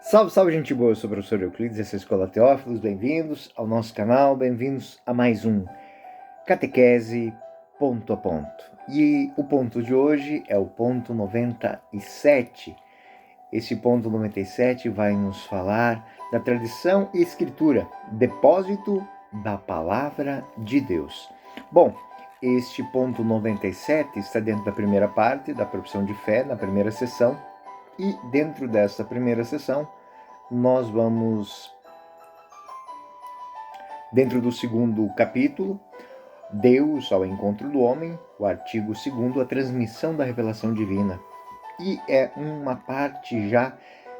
Salve, salve, gente boa! Eu sou o professor Euclides, essa é a Escola Teófilos. Bem-vindos ao nosso canal, bem-vindos a mais um Catequese Ponto a Ponto. E o ponto de hoje é o ponto 97. Esse ponto 97 vai nos falar da tradição e escritura, depósito da Palavra de Deus. Bom, este ponto 97 está dentro da primeira parte da profissão de fé, na primeira sessão, e dentro dessa primeira sessão nós vamos, dentro do segundo capítulo, Deus ao encontro do homem, o artigo 2º, a transmissão da revelação divina. E é uma parte já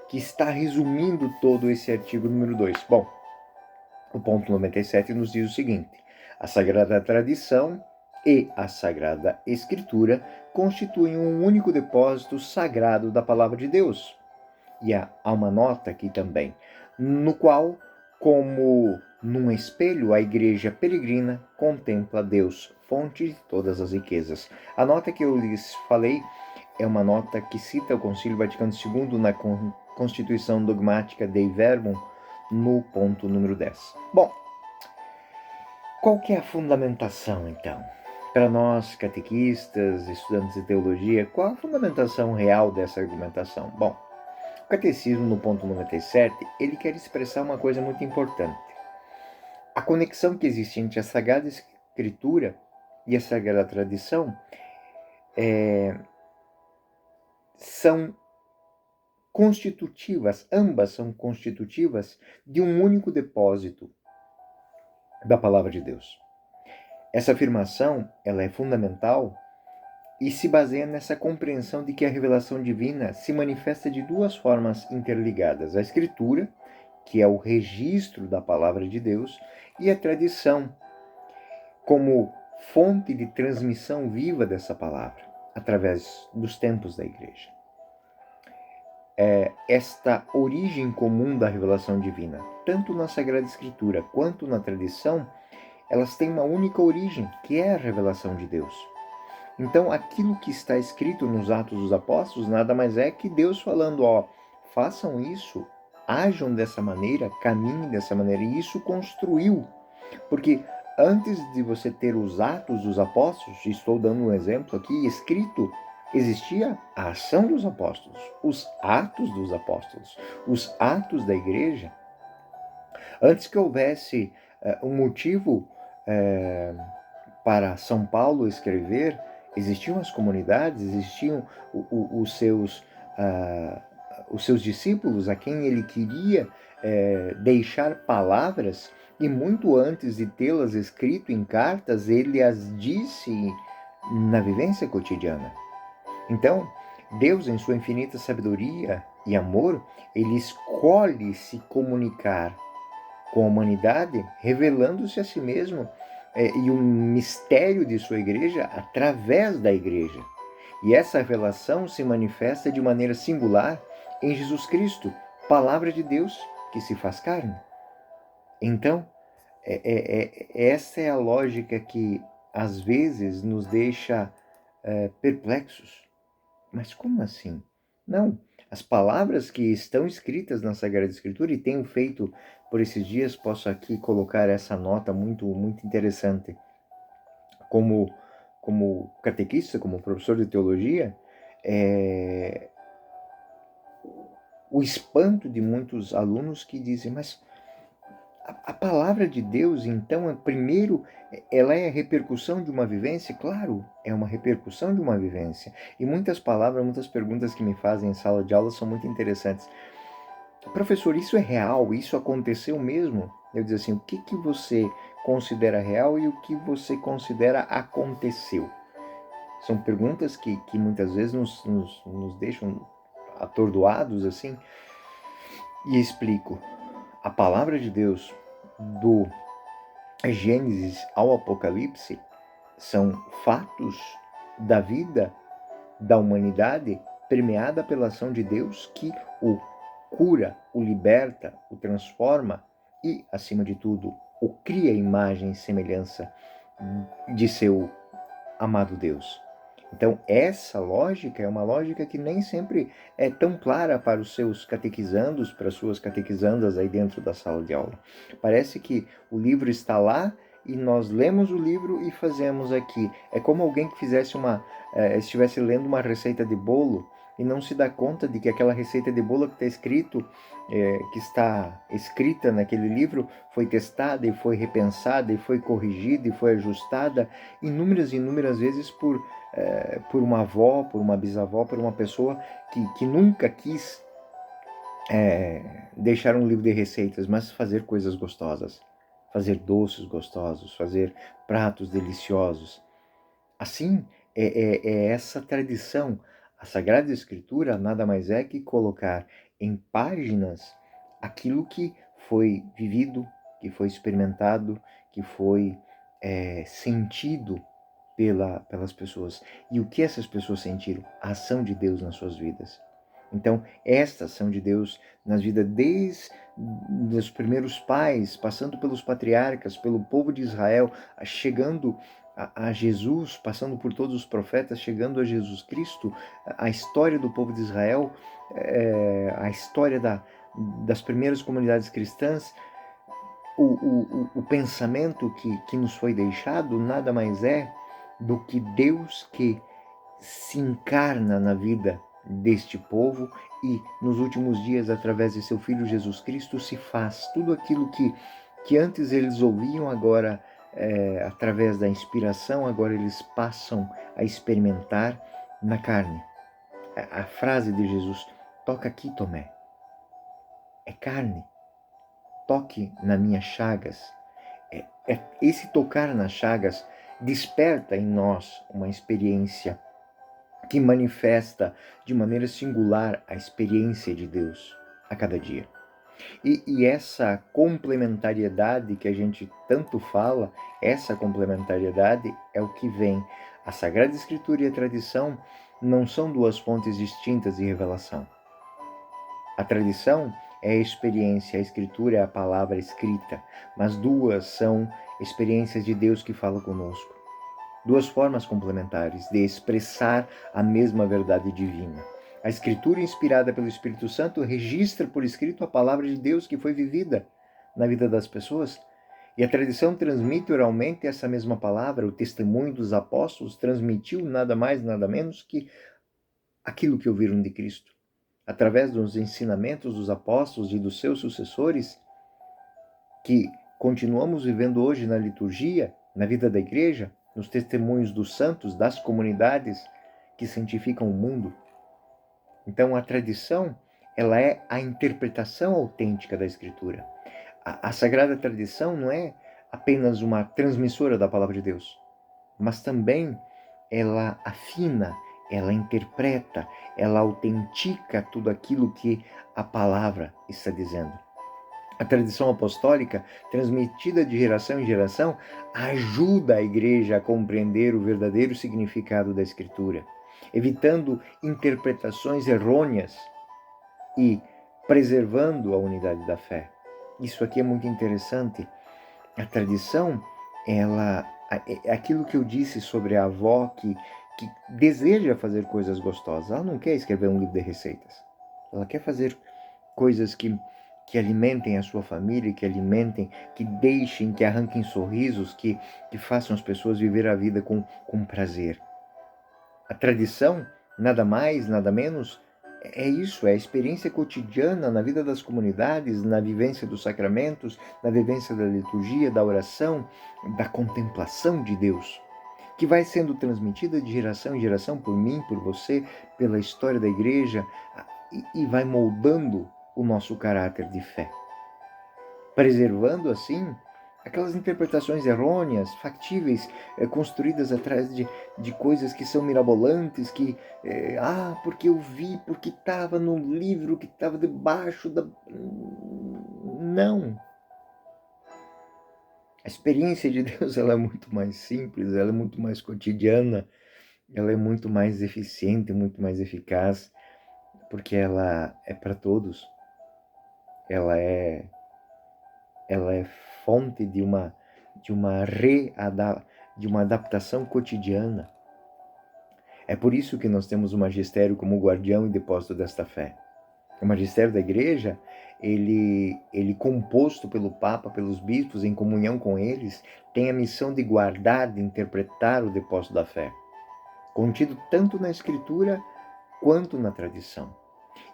que está resumindo todo esse artigo número 2. Bom, o ponto 97 nos diz o seguinte: a Sagrada Tradição e a Sagrada Escritura constituem um único depósito sagrado da Palavra de Deus. E há uma nota aqui também, no qual, como num espelho, a igreja peregrina contempla Deus, fonte de todas as riquezas. A nota que eu lhes falei é uma nota que cita o Concílio Vaticano II na Constituição Dogmática Dei Verbum, no ponto número 10. Bom, qual que é a fundamentação, então? Para nós, catequistas, estudantes de teologia, qual a fundamentação real dessa argumentação? Bom, o Catecismo, no ponto 97, ele quer expressar uma coisa muito importante. A conexão que existe entre a Sagrada Escritura e a Sagrada Tradição são constitutivas, ambas são constitutivas de um único depósito da Palavra de Deus. Essa afirmação, ela é fundamental e se baseia nessa compreensão de que a revelação divina se manifesta de duas formas interligadas: a Escritura, que é o registro da Palavra de Deus, e a tradição, como fonte de transmissão viva dessa palavra, através dos tempos da Igreja. Esta origem comum da revelação divina, tanto na Sagrada Escritura quanto na tradição, elas têm uma única origem, que é a revelação de Deus. Então, aquilo que está escrito nos Atos dos Apóstolos nada mais é que Deus falando, façam isso, ajam dessa maneira, caminhem dessa maneira. E isso construiu, porque antes de você ter os Atos dos Apóstolos, estou dando um exemplo aqui, escrito, existia a ação dos apóstolos, os atos dos apóstolos, os atos da igreja. Antes que houvesse um motivo para São Paulo escrever, existiam as comunidades, existiam os seus discípulos a quem ele queria deixar palavras, e muito antes de tê-las escrito em cartas, ele as disse na vivência cotidiana. Então, Deus, em sua infinita sabedoria e amor, ele escolhe se comunicar com a humanidade, revelando-se a si mesmo e o mistério de sua igreja através da igreja. E essa revelação se manifesta de maneira singular em Jesus Cristo, palavra de Deus que se faz carne. Então, essa é a lógica que às vezes nos deixa perplexos. Mas como assim? Não, as palavras que estão escritas na Sagrada Escritura, e tenho feito por esses dias, posso aqui colocar essa nota muito, muito interessante. Como catequista, como professor de teologia, o espanto de muitos alunos que dizem, mas a palavra de Deus, então, primeiro, ela é a repercussão de uma vivência? Claro, é uma repercussão de uma vivência. E muitas palavras, muitas perguntas que me fazem em sala de aula são muito interessantes. Professor, isso é real? Isso aconteceu mesmo? Eu digo assim, o que você considera real e o que você considera aconteceu? São perguntas que muitas vezes nos deixam atordoados, assim. E explico. A palavra de Deus, do Gênesis ao Apocalipse, são fatos da vida da humanidade permeada pela ação de Deus que o cura, o liberta, o transforma e, acima de tudo, o cria à imagem e semelhança de seu amado Deus. Então, essa lógica é uma lógica que nem sempre é tão clara para os seus catequizandos, para as suas catequizandas aí dentro da sala de aula. Parece que o livro está lá e nós lemos o livro e fazemos aqui. É como alguém que estivesse lendo uma receita de bolo e não se dá conta de que aquela receita de bolo que está escrita naquele livro, foi testada e foi repensada e foi corrigida e foi ajustada inúmeras e inúmeras vezes por uma avó, por uma bisavó, por uma pessoa que nunca quis deixar um livro de receitas, mas fazer coisas gostosas, fazer doces gostosos, fazer pratos deliciosos. Assim, é essa tradição. A Sagrada Escritura nada mais é que colocar em páginas aquilo que foi vivido, que foi experimentado, que foi sentido pelas pessoas. E o que essas pessoas sentiram? A ação de Deus nas suas vidas. Então, esta ação de Deus nas vidas desde os primeiros pais, passando pelos patriarcas, pelo povo de Israel, chegando a Jesus, passando por todos os profetas, chegando a Jesus Cristo, a história do povo de Israel, a história das primeiras comunidades cristãs, o pensamento que nos foi deixado nada mais é do que Deus que se encarna na vida deste povo e nos últimos dias, através de seu Filho Jesus Cristo, se faz tudo aquilo que antes eles ouviam, agora, através da inspiração, agora eles passam a experimentar na carne. A frase de Jesus, toca aqui, Tomé, é carne, toque nas minhas chagas. Esse tocar nas chagas desperta em nós uma experiência que manifesta de maneira singular a experiência de Deus a cada dia. E essa complementariedade que a gente tanto fala, essa complementariedade é o que vem. A Sagrada Escritura e a tradição não são duas fontes distintas de revelação. A tradição é a experiência, a Escritura é a palavra escrita, mas duas são experiências de Deus que fala conosco. Duas formas complementares de expressar a mesma verdade divina. A Escritura, inspirada pelo Espírito Santo, registra por escrito a palavra de Deus que foi vivida na vida das pessoas. E a tradição transmite oralmente essa mesma palavra. O testemunho dos apóstolos transmitiu nada mais, nada menos que aquilo que ouviram de Cristo. Através dos ensinamentos dos apóstolos e dos seus sucessores, que continuamos vivendo hoje na liturgia, na vida da igreja, nos testemunhos dos santos, das comunidades que santificam o mundo. Então, a tradição, ela é a interpretação autêntica da Escritura. A Sagrada Tradição não é apenas uma transmissora da Palavra de Deus, mas também ela afina, ela interpreta, ela autentica tudo aquilo que a Palavra está dizendo. A tradição apostólica, transmitida de geração em geração, ajuda a Igreja a compreender o verdadeiro significado da Escritura, evitando interpretações errôneas e preservando a unidade da fé. Isso aqui é muito interessante. A tradição, é aquilo que eu disse sobre a avó que deseja fazer coisas gostosas. Ela não quer escrever um livro de receitas. Ela quer fazer coisas que alimentem a sua família, que alimentem, que deixem, que arranquem sorrisos, que façam as pessoas viver a vida com prazer. A tradição, nada mais, nada menos, é isso, é a experiência cotidiana na vida das comunidades, na vivência dos sacramentos, na vivência da liturgia, da oração, da contemplação de Deus, que vai sendo transmitida de geração em geração por mim, por você, pela história da igreja, e vai moldando o nosso caráter de fé, preservando assim aquelas interpretações errôneas, factíveis, construídas atrás de coisas que são mirabolantes, porque eu vi, porque estava no livro, que estava debaixo da... Não! A experiência de Deus, ela é muito mais simples, ela é muito mais cotidiana, ela é muito mais eficiente, muito mais eficaz, porque ela é para todos. Ela é fonte de uma adaptação cotidiana. É por isso que nós temos o magistério como guardião e depósito desta fé. O magistério da igreja, ele composto pelo Papa, pelos bispos, em comunhão com eles, tem a missão de guardar, de interpretar o depósito da fé, contido tanto na Escritura quanto na tradição.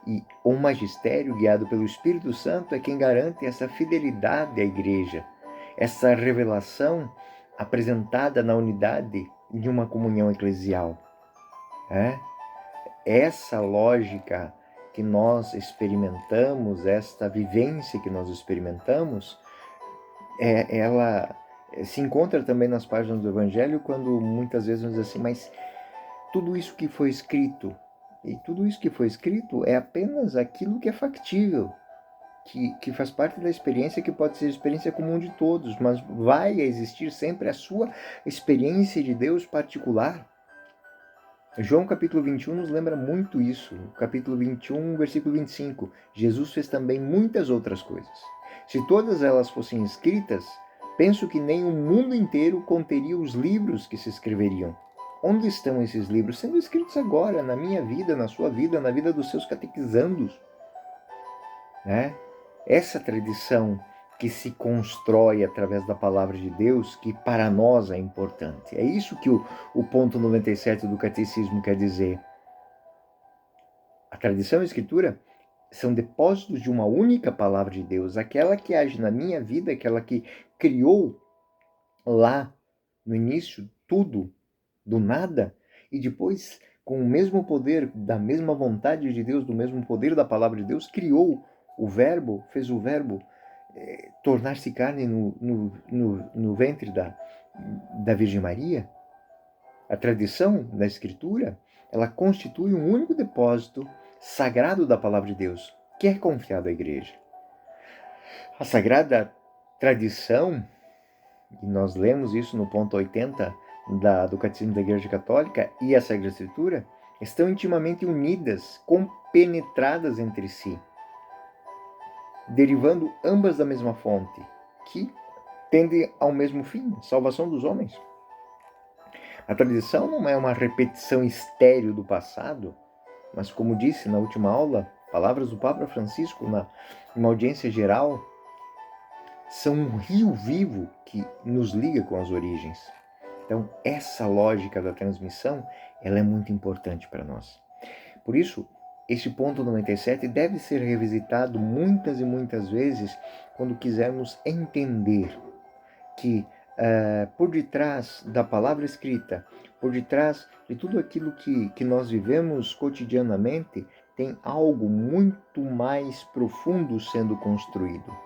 E o magistério, guiado pelo Espírito Santo, é quem garante essa fidelidade à igreja, essa revelação apresentada na unidade de uma comunhão eclesial. Essa lógica que nós experimentamos, esta vivência que nós experimentamos, ela se encontra também nas páginas do Evangelho, quando muitas vezes nos diz assim, mas tudo isso que foi escrito, e tudo isso que foi escrito é apenas aquilo que é factível, que faz parte da experiência, que pode ser a experiência comum de todos, mas vai existir sempre a sua experiência de Deus particular. João capítulo 21 nos lembra muito isso. Capítulo 21, versículo 25. Jesus fez também muitas outras coisas. Se todas elas fossem escritas, penso que nem o mundo inteiro conteria os livros que se escreveriam. Onde estão esses livros? Sendo escritos agora, na minha vida, na sua vida, na vida dos seus catequizandos. Essa tradição que se constrói através da palavra de Deus, que para nós é importante. É isso que o ponto 97 do Catecismo quer dizer. A tradição e a Escritura são depósitos de uma única palavra de Deus, aquela que age na minha vida, aquela que criou lá no início tudo, do nada, e depois, com o mesmo poder, da mesma vontade de Deus, do mesmo poder da palavra de Deus, criou o Verbo, fez o Verbo tornar-se carne no ventre da Virgem Maria. A tradição da Escritura, ela constitui um único depósito sagrado da palavra de Deus, que é confiado à Igreja. A sagrada tradição, e nós lemos isso no ponto 80 do Catecismo da Igreja Católica, e a Sagrada Escritura, estão intimamente unidas, compenetradas entre si, derivando ambas da mesma fonte, que tende ao mesmo fim, salvação dos homens. A tradição não é uma repetição estéril do passado, mas, como disse na última aula, palavras do Papa Francisco numa audiência geral, são um rio vivo que nos liga com as origens. Então, essa lógica da transmissão, ela é muito importante para nós. Por isso, este ponto 97 deve ser revisitado muitas e muitas vezes quando quisermos entender que por detrás da palavra escrita, por detrás de tudo aquilo que nós vivemos cotidianamente, tem algo muito mais profundo sendo construído.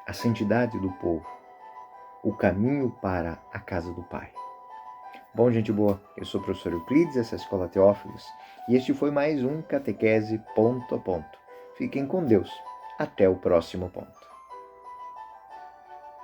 A santidade do povo, o caminho para a casa do Pai. Bom, gente boa, eu sou o professor Euclides, essa é a Escola Teófilos, e este foi mais um Catequese Ponto a Ponto. Fiquem com Deus. Até o próximo ponto.